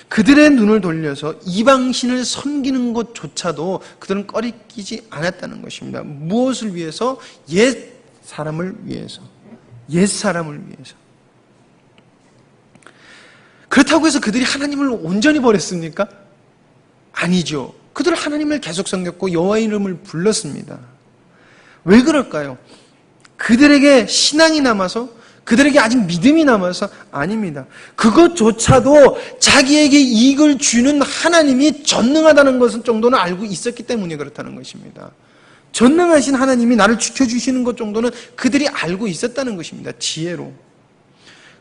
그들의 눈을 돌려서 이방신을 섬기는 것조차도 그들은 꺼리끼지 않았다는 것입니다. 무엇을 위해서? 옛 사람을 위해서. 그렇다고 해서 그들이 하나님을 온전히 버렸습니까? 아니죠. 그들은 하나님을 계속 섬겼고 여호와의 이름을 불렀습니다. 왜 그럴까요? 그들에게 신앙이 남아서, 그들에게 아직 믿음이 남아서? 아닙니다. 그것조차도 자기에게 이익을 주는 하나님이 전능하다는 것은 정도는 알고 있었기 때문에 그렇다는 것입니다. 전능하신 하나님이 나를 지켜주시는 것 정도는 그들이 알고 있었다는 것입니다. 지혜로.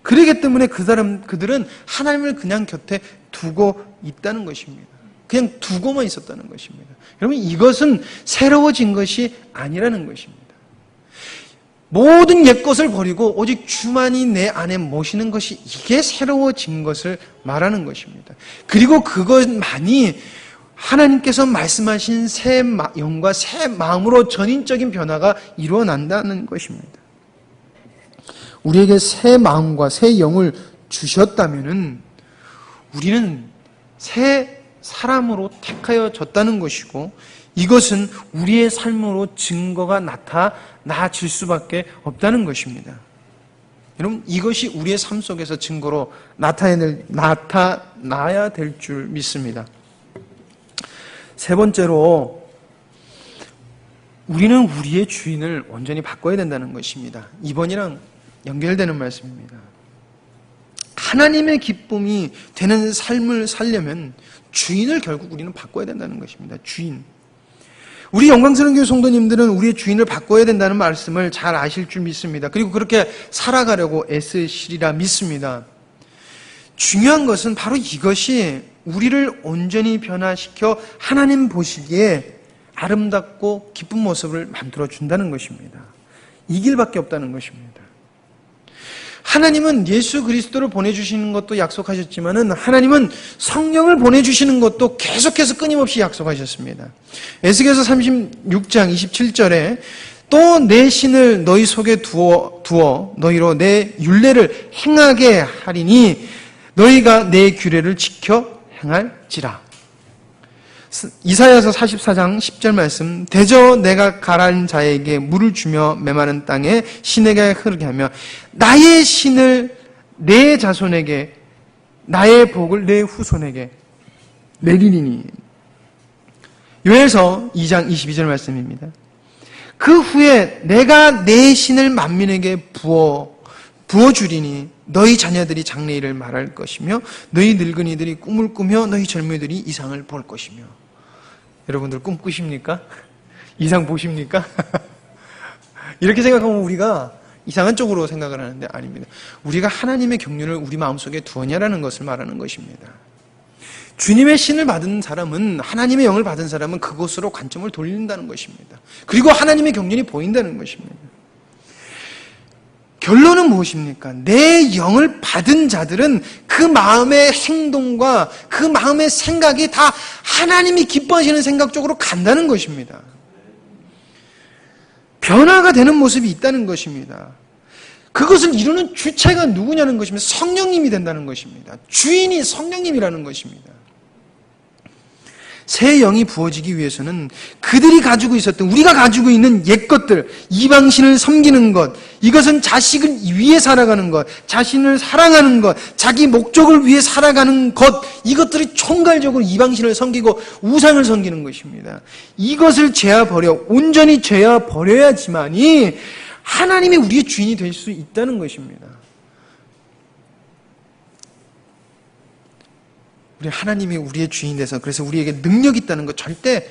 그렇기 때문에 그들은 하나님을 그냥 곁에 두고 있다는 것입니다. 그냥 두고만 있었다는 것입니다. 여러분, 이것은 새로워진 것이 아니라는 것입니다. 모든 옛것을 버리고 오직 주만이 내 안에 모시는 것이, 이게 새로워진 것을 말하는 것입니다. 그리고 그것만이 하나님께서 말씀하신 새 영과 새 마음으로 전인적인 변화가 일어난다는 것입니다. 우리에게 새 마음과 새 영을 주셨다면은 우리는 새 사람으로 택하여졌다는 것이고, 이것은 우리의 삶으로 증거가 나타나질 수밖에 없다는 것입니다. 여러분, 이것이 우리의 삶 속에서 증거로 나타나야 될 줄 믿습니다. 세 번째로, 우리는 우리의 주인을 온전히 바꿔야 된다는 것입니다. 2번이랑 연결되는 말씀입니다. 하나님의 기쁨이 되는 삶을 살려면 주인을 결국 우리는 바꿔야 된다는 것입니다. 주인. 우리 영광스러운 교회 성도님들은 우리의 주인을 바꿔야 된다는 말씀을 잘 아실 줄 믿습니다. 그리고 그렇게 살아가려고 애쓰시리라 믿습니다. 중요한 것은 바로 이것이 우리를 온전히 변화시켜 하나님 보시기에 아름답고 기쁜 모습을 만들어 준다는 것입니다. 이 길밖에 없다는 것입니다. 하나님은 예수 그리스도를 보내주시는 것도 약속하셨지만은 하나님은 성령을 보내주시는 것도 계속해서 끊임없이 약속하셨습니다. 에스겔서 36장 27절에 또 내 신을 너희 속에 두어 너희로 내 율례를 행하게 하리니 너희가 내 규례를 지켜 행할지라. 이사야서 44장 10절 말씀, 대저 내가 가라앉은 자에게 물을 주며 메마른 땅에 신에게 흐르게 하며 나의 신을 내 자손에게, 나의 복을 내 후손에게 내리리니. 요엘서 2장 22절 말씀입니다. 그 후에 내가 내 신을 만민에게 부어주리니 너희 자녀들이 장래일을 말할 것이며 너희 늙은이들이 꿈을 꾸며 너희 젊은이들이 이상을 볼 것이며. 여러분들 꿈 꾸십니까? 이상 보십니까? 이렇게 생각하면 우리가 이상한 쪽으로 생각을 하는데 아닙니다. 우리가 하나님의 경륜을 우리 마음속에 두었냐라는 것을 말하는 것입니다. 주님의 신을 받은 사람은, 하나님의 영을 받은 사람은 그곳으로 관점을 돌린다는 것입니다. 그리고 하나님의 경륜이 보인다는 것입니다. 결론은 무엇입니까? 내 영을 받은 자들은 그 마음의 행동과 그 마음의 생각이 다 하나님이 기뻐하시는 생각 쪽으로 간다는 것입니다. 변화가 되는 모습이 있다는 것입니다. 그것을 이루는 주체가 누구냐는 것입니다. 성령님이 된다는 것입니다. 주인이 성령님이라는 것입니다. 새 영이 부어지기 위해서는 그들이 가지고 있었던, 우리가 가지고 있는 옛것들, 이방신을 섬기는 것, 이것은 자식을 위해 살아가는 것, 자신을 사랑하는 것, 자기 목적을 위해 살아가는 것, 이것들이 총괄적으로 이방신을 섬기고 우상을 섬기는 것입니다. 이것을 제어버려, 온전히 제어버려야지만이 하나님이 우리의 주인이 될 수 있다는 것입니다. 우리 하나님이 우리의 주인 돼서, 그래서 우리에게 능력이 있다는 것, 절대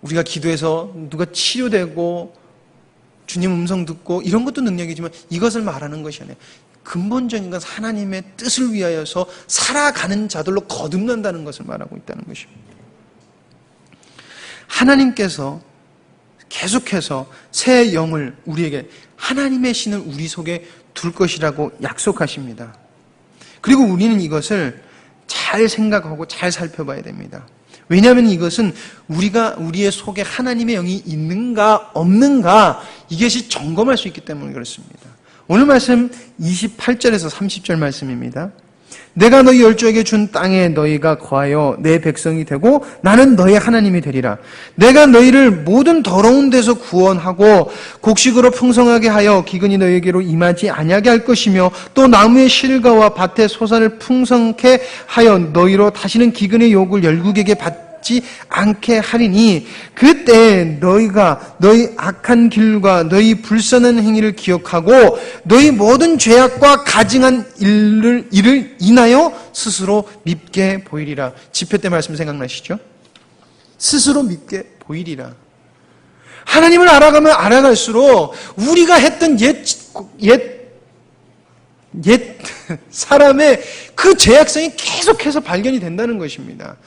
우리가 기도해서 누가 치료되고 주님 음성 듣고 이런 것도 능력이지만 이것을 말하는 것이 아니에요. 근본적인 것은 하나님의 뜻을 위하여서 살아가는 자들로 거듭난다는 것을 말하고 있다는 것입니다. 하나님께서 계속해서 새 영을 우리에게, 하나님의 신을 우리 속에 둘 것이라고 약속하십니다. 그리고 우리는 이것을 잘 생각하고 잘 살펴봐야 됩니다. 왜냐하면 이것은 우리의 속에 하나님의 영이 있는가 없는가, 이것이 점검할 수 있기 때문에 그렇습니다. 오늘 말씀 28절에서 30절 말씀입니다. 내가 너희 열조에게 준 땅에 너희가 거하여 내 백성이 되고 나는 너희 하나님이 되리라. 내가 너희를 모든 더러운 데서 구원하고 곡식으로 풍성하게 하여 기근이 너희에게로 임하지 아니하게 할 것이며 또 나무의 실과와 밭의 소산을 풍성케 하여 너희로 다시는 기근의 욕을 열국에게 받지 않게 하리니 그때 너희가 너희 악한 길과 너희 불선한 행위를 기억하고 너희 모든 죄악과 가증한 일을 인하여 스스로 밉게 보이리라. 집회 때 말씀 생각나시죠? 스스로 밉게 보이리라. 하나님을 알아가면 알아갈수록 우리가 했던 옛 옛 사람의 그 죄악성이 계속해서 발견이 된다는 것입니다.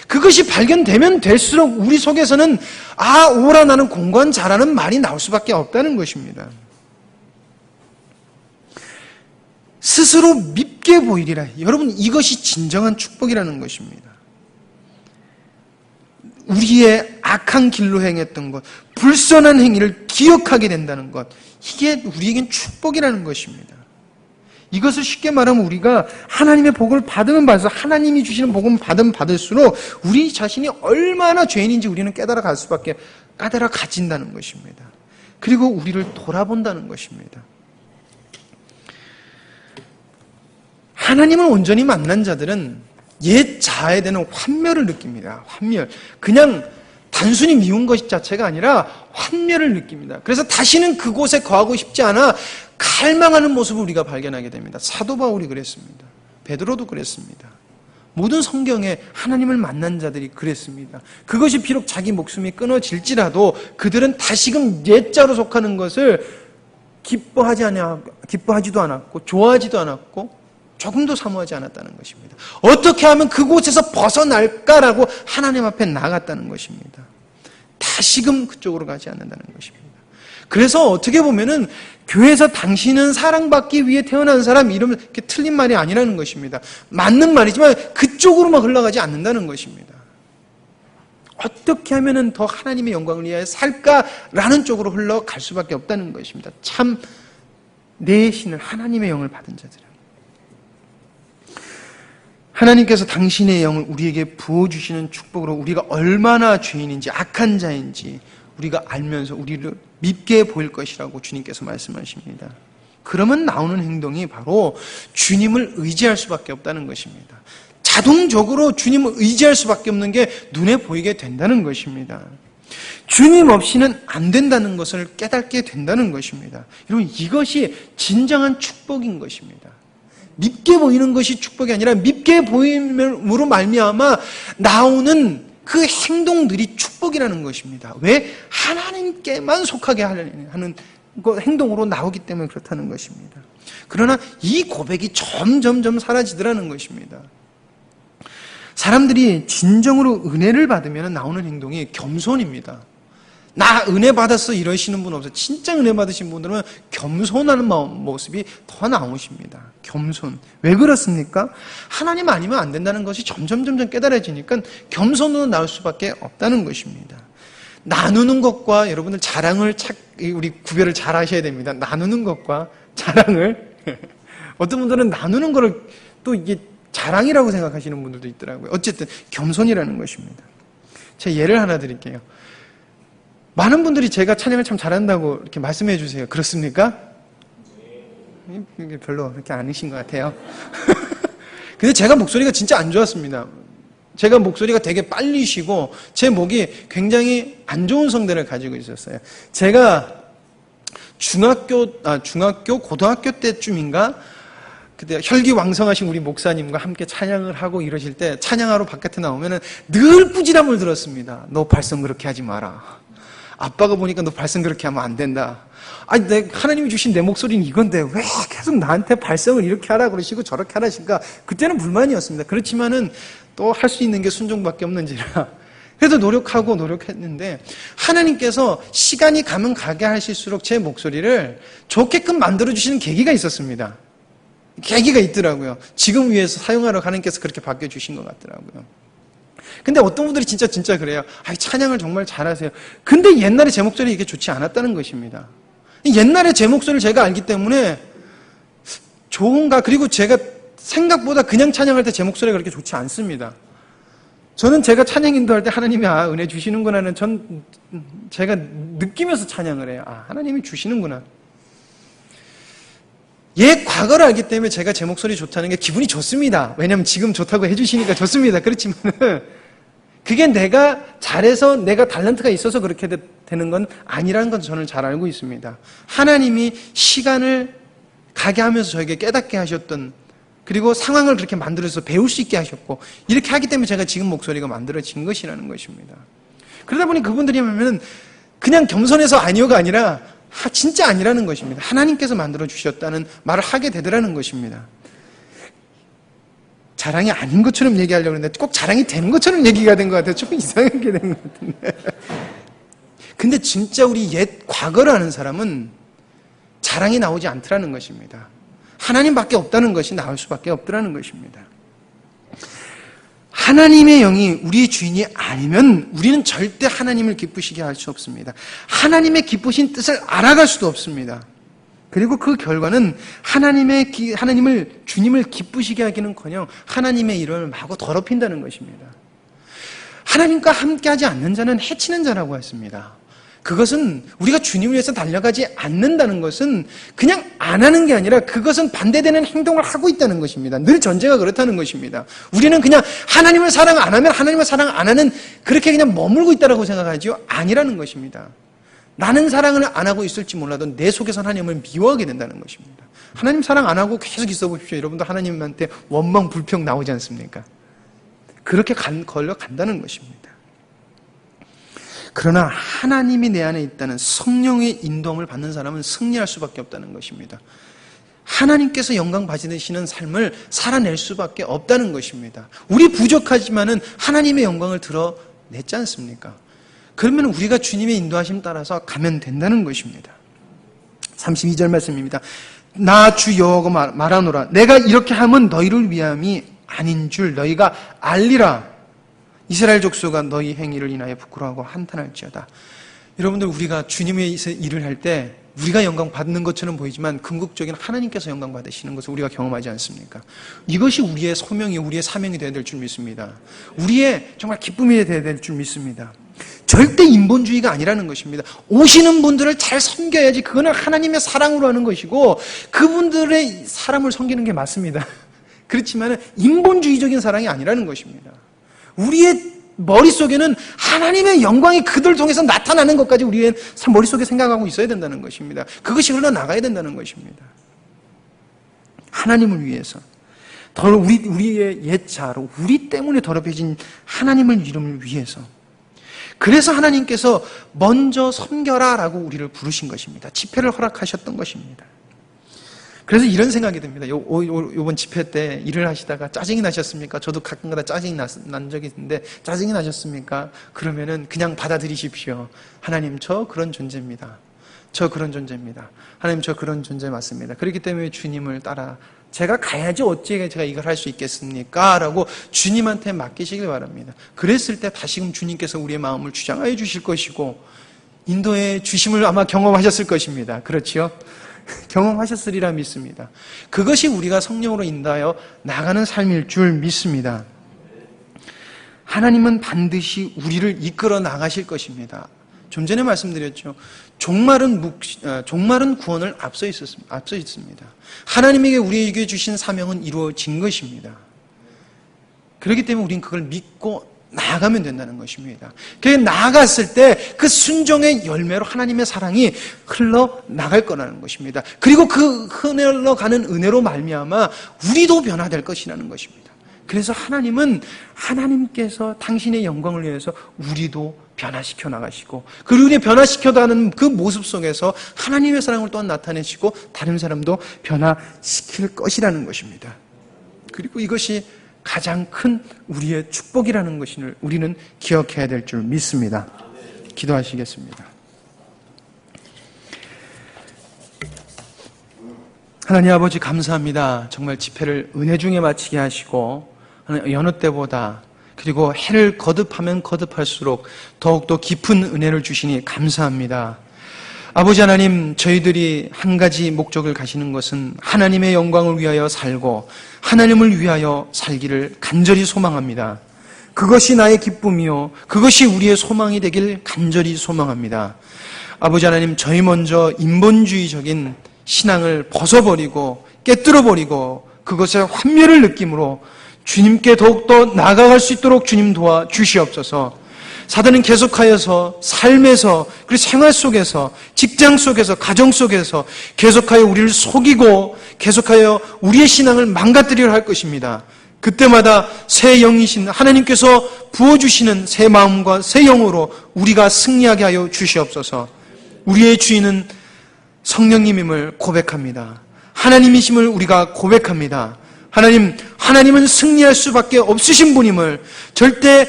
그것이 발견되면 될수록 우리 속에서는 오라 나는 공부한 자라는 말이 나올 수밖에 없다는 것입니다. 스스로 밉게 보이리라. 여러분, 이것이 진정한 축복이라는 것입니다. 우리의 악한 길로 행했던 것, 불선한 행위를 기억하게 된다는 것, 이게 우리에겐 축복이라는 것입니다. 이것을 쉽게 말하면 우리가 하나님의 복을 받으면 받을수록, 하나님이 주시는 복은 받으면 받을수록 우리 자신이 얼마나 죄인인지 우리는 깨달아 가진다는 것입니다. 그리고 우리를 돌아본다는 것입니다. 하나님을 온전히 만난 자들은 옛 자아에 대한 환멸을 느낍니다. 환멸. 그냥 단순히 미운 것 자체가 아니라 환멸을 느낍니다. 그래서 다시는 그곳에 거하고 싶지 않아 갈망하는 모습을 우리가 발견하게 됩니다. 사도 바울이 그랬습니다. 베드로도 그랬습니다. 모든 성경에 하나님을 만난 자들이 그랬습니다. 그것이 비록 자기 목숨이 끊어질지라도 그들은 다시금 옛자로 속하는 것을 기뻐하지도 않았고 좋아하지도 않았고 조금도 사모하지 않았다는 것입니다. 어떻게 하면 그곳에서 벗어날까라고 하나님 앞에 나갔다는 것입니다. 다시금 그쪽으로 가지 않는다는 것입니다. 그래서 어떻게 보면은 교회에서 당신은 사랑받기 위해 태어난 사람 이러면 이렇게 틀린 말이 아니라는 것입니다. 맞는 말이지만 그쪽으로만 흘러가지 않는다는 것입니다. 어떻게 하면은 더 하나님의 영광을 위하여 살까라는 쪽으로 흘러갈 수밖에 없다는 것입니다. 참 내 신은 하나님의 영을 받은 자들은. 하나님께서 당신의 영을 우리에게 부어주시는 축복으로 우리가 얼마나 죄인인지 악한 자인지 우리가 알면서 우리를 밉게 보일 것이라고 주님께서 말씀하십니다. 그러면 나오는 행동이 바로 주님을 의지할 수밖에 없다는 것입니다. 자동적으로 주님을 의지할 수밖에 없는 게 눈에 보이게 된다는 것입니다. 주님 없이는 안 된다는 것을 깨닫게 된다는 것입니다. 여러분, 이것이 진정한 축복인 것입니다. 밉게 보이는 것이 축복이 아니라 밉게 보임으로 말미암아 나오는 그 행동들이 축복이라는 것입니다. 왜? 하나님께만 속하게 하는 행동으로 나오기 때문에 그렇다는 것입니다. 그러나 이 고백이 점점점 사라지더라는 것입니다. 사람들이 진정으로 은혜를 받으면 나오는 행동이 겸손입니다. 나 은혜 받았어 이러시는 분 없어요. 진짜 은혜 받으신 분들은 겸손하는 모습이 더 나오십니다. 겸손. 왜 그렇습니까? 하나님 아니면 안 된다는 것이 점점 깨달아지니까 겸손으로 나올 수밖에 없다는 것입니다. 나누는 것과 여러분들 자랑을 우리 구별을 잘 하셔야 됩니다. 나누는 것과 자랑을 어떤 분들은 나누는 거를 또 이게 자랑이라고 생각하시는 분들도 있더라고요. 어쨌든 겸손이라는 것입니다. 제가 예를 하나 드릴게요. 많은 분들이 제가 찬양을 참 잘한다고 이렇게 말씀해 주세요. 그렇습니까? 이게 별로 그렇게 아니신 것 같아요. 근데 제가 목소리가 진짜 안 좋았습니다. 제가 목소리가 되게 빨리 쉬고 제 목이 굉장히 안 좋은 성대를 가지고 있었어요. 제가 중학교, 고등학교 때쯤인가 그때 혈기왕성하신 우리 목사님과 함께 찬양을 하고 이러실 때 찬양하러 바깥에 나오면은 늘 꾸지람을 들었습니다. 너 발성 그렇게 하지 마라. 아빠가 보니까 너 발성 그렇게 하면 안 된다. 아니, 하나님이 주신 내 목소리는 이건데 왜 계속 나한테 발성을 이렇게 하라 그러시고 저렇게 하라 하시니까 그때는 불만이었습니다. 그렇지만은 또 할 수 있는 게 순종밖에 없는지라. 그래도 노력했는데 하나님께서 시간이 가면 가게 하실수록 제 목소리를 좋게끔 만들어주시는 계기가 있었습니다. 계기가 있더라고요. 지금 위해서 사용하러 하나님께서 그렇게 바뀌어주신 것 같더라고요. 근데 어떤 분들이 진짜 그래요. 찬양을 정말 잘하세요. 근데 옛날에 제 목소리 이게 좋지 않았다는 것입니다. 옛날에 제 목소리를 제가 알기 때문에 좋은가? 그리고 제가 생각보다 그냥 찬양할 때 제 목소리가 그렇게 좋지 않습니다. 저는 제가 찬양 인도할 때 하나님이 은혜 주시는구나는 제가 느끼면서 찬양을 해요. 하나님이 주시는구나. 옛 과거를 알기 때문에 제가 제 목소리 좋다는 게 기분이 좋습니다. 왜냐하면 지금 좋다고 해주시니까 좋습니다. 그렇지만 그게 내가 잘해서 내가 탤런트가 있어서 그렇게 되는 건 아니라는 건 저는 잘 알고 있습니다. 하나님이 시간을 가게 하면서 저에게 깨닫게 하셨던 그리고 상황을 그렇게 만들어서 배울 수 있게 하셨고 이렇게 하기 때문에 제가 지금 목소리가 만들어진 것이라는 것입니다. 그러다 보니 그분들이 하면 그냥 겸손해서 아니요가 아니라 진짜 아니라는 것입니다. 하나님께서 만들어 주셨다는 말을 하게 되더라는 것입니다. 자랑이 아닌 것처럼 얘기하려고 했는데 꼭 자랑이 되는 것처럼 얘기가 된 것 같아요. 조금 이상하게 된 것 같은데. 근데 진짜 우리 옛 과거를 아는 사람은 자랑이 나오지 않더라는 것입니다. 하나님밖에 없다는 것이 나올 수밖에 없더라는 것입니다. 하나님의 영이 우리의 주인이 아니면 우리는 절대 하나님을 기쁘시게 할 수 없습니다. 하나님의 기쁘신 뜻을 알아갈 수도 없습니다. 그리고 그 결과는 하나님을 주님을 기쁘시게 하기는커녕 하나님의 이름을 마구 더럽힌다는 것입니다. 하나님과 함께하지 않는 자는 해치는 자라고 했습니다. 그것은 우리가 주님을 위해서 달려가지 않는다는 것은 그냥 안 하는 게 아니라 그것은 반대되는 행동을 하고 있다는 것입니다. 늘 전제가 그렇다는 것입니다. 우리는 그냥 하나님을 사랑 안 하면 하나님을 사랑 안 하는 그렇게 그냥 머물고 있다라고 생각하지요. 아니라는 것입니다. 나는 사랑을 안 하고 있을지 몰라도 내 속에서 하나님을 미워하게 된다는 것입니다. 하나님 사랑 안 하고 계속 있어 보십시오. 여러분도 하나님한테 원망 불평 나오지 않습니까? 그렇게 걸려간다는 것입니다. 그러나 하나님이 내 안에 있다는 성령의 인도함을 받는 사람은 승리할 수밖에 없다는 것입니다. 하나님께서 영광 받으시는 삶을 살아낼 수밖에 없다는 것입니다. 우리 부족하지만은 하나님의 영광을 드러냈지 않습니까? 그러면 우리가 주님의 인도하심 따라서 가면 된다는 것입니다. 32절 말씀입니다. 나 주 여호와가 말하노라. 내가 이렇게 함은 너희를 위함이 아닌 줄 너희가 알리라. 이스라엘 족속아 너희 행위를 인하여 부끄러워하고 한탄할지어다. 여러분들 우리가 주님의 일을 할 때 우리가 영광 받는 것처럼 보이지만 궁극적인 하나님께서 영광 받으시는 것을 우리가 경험하지 않습니까? 이것이 우리의 소명이 우리의 사명이 되어야 될 줄 믿습니다. 우리의 정말 기쁨이 되어야 될 줄 믿습니다. 절대 인본주의가 아니라는 것입니다. 오시는 분들을 잘 섬겨야지 그거는 하나님의 사랑으로 하는 것이고 그분들의 사람을 섬기는 게 맞습니다. 그렇지만 인본주의적인 사랑이 아니라는 것입니다. 우리의 머릿속에는 하나님의 영광이 그들 통해서 나타나는 것까지 우리의 머릿속에 생각하고 있어야 된다는 것입니다. 그것이 흘러나가야 된다는 것입니다. 하나님을 위해서 우리의 옛 자로 우리 때문에 더럽혀진 하나님의 이름을 위해서 그래서 하나님께서 먼저 섬겨라 라고 우리를 부르신 것입니다. 집회를 허락하셨던 것입니다. 그래서 이런 생각이 듭니다. 요번 집회 때 일을 하시다가 짜증이 나셨습니까? 저도 가끔가다 짜증이 난 적이 있는데 짜증이 나셨습니까? 그러면은 그냥 받아들이십시오. 하나님 저 그런 존재입니다. 저 그런 존재입니다. 하나님 저 그런 존재 맞습니다. 그렇기 때문에 주님을 따라 제가 가야지 어찌 제가 이걸 할 수 있겠습니까? 라고 주님한테 맡기시길 바랍니다. 그랬을 때 다시금 주님께서 우리의 마음을 주장하여 주실 것이고 인도의 주심을 아마 경험하셨을 것입니다. 그렇지요? 경험하셨으리라 믿습니다. 그것이 우리가 성령으로 인도하여 나가는 삶일 줄 믿습니다. 하나님은 반드시 우리를 이끌어 나가실 것입니다. 좀 전에 말씀드렸죠. 종말은 구원을 앞서 있습니다. 하나님에게 우리에게 주신 사명은 이루어진 것입니다. 그렇기 때문에 우리는 그걸 믿고 나아가면 된다는 것입니다. 그게 나아갔을 때 그 순종의 열매로 하나님의 사랑이 흘러나갈 거라는 것입니다. 그리고 그 흘러가는 은혜로 말미암아 우리도 변화될 것이라는 것입니다. 그래서 하나님은 하나님께서 당신의 영광을 위해서 우리도 변화시켜 나가시고 그리고 우리 변화시켜가는 그 모습 속에서 하나님의 사랑을 또한 나타내시고 다른 사람도 변화시킬 것이라는 것입니다. 그리고 이것이 가장 큰 우리의 축복이라는 것을 우리는 기억해야 될 줄 믿습니다. 기도하시겠습니다. 하나님 아버지 감사합니다. 정말 집회를 은혜 중에 마치게 하시고 여느 때보다 그리고 해를 거듭하면 거듭할수록 더욱더 깊은 은혜를 주시니 감사합니다. 아버지 하나님, 저희들이 한 가지 목적을 가시는 것은 하나님의 영광을 위하여 살고 하나님을 위하여 살기를 간절히 소망합니다. 그것이 나의 기쁨이요 그것이 우리의 소망이 되길 간절히 소망합니다. 아버지 하나님, 저희 먼저 인본주의적인 신앙을 벗어버리고 깨뜨려버리고 그것의 환멸을 느낌으로 주님께 더욱더 나아갈 수 있도록 주님 도와주시옵소서. 사단은 계속하여서 삶에서 그리고 생활 속에서 직장 속에서 가정 속에서 계속하여 우리를 속이고 계속하여 우리의 신앙을 망가뜨리려 할 것입니다. 그때마다 새 영이신 하나님께서 부어주시는 새 마음과 새 영으로 우리가 승리하게 하여 주시옵소서. 우리의 주인은 성령님임을 고백합니다. 하나님이심을 우리가 고백합니다. 하나님은 승리할 수밖에 없으신 분임을, 절대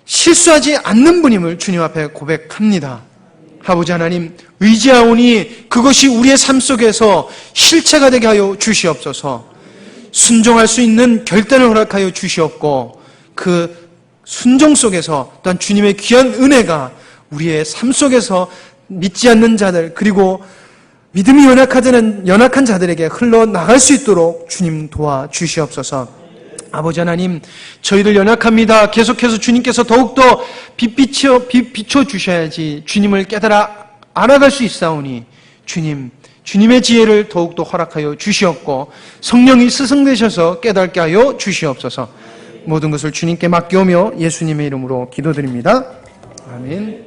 실수하지 않는 분임을 주님 앞에 고백합니다. 아버지 하나님, 의지하오니 그것이 우리의 삶 속에서 실체가 되게 하여 주시옵소서. 순종할 수 있는 결단을 허락하여 주시옵고, 그 순종 속에서 또한 주님의 귀한 은혜가 우리의 삶 속에서 믿지 않는 자들, 그리고 믿음이 연약한 자들에게 흘러나갈 수 있도록 주님 도와주시옵소서. 아버지 하나님, 저희들 연약합니다. 계속해서 주님께서 더욱더 비춰주셔야지 주님을 깨달아 알아갈 수 있사오니, 주님의 지혜를 더욱더 허락하여 주시옵고, 성령이 스승되셔서 깨닫게 하여 주시옵소서. 모든 것을 주님께 맡겨오며 예수님의 이름으로 기도드립니다. 아멘.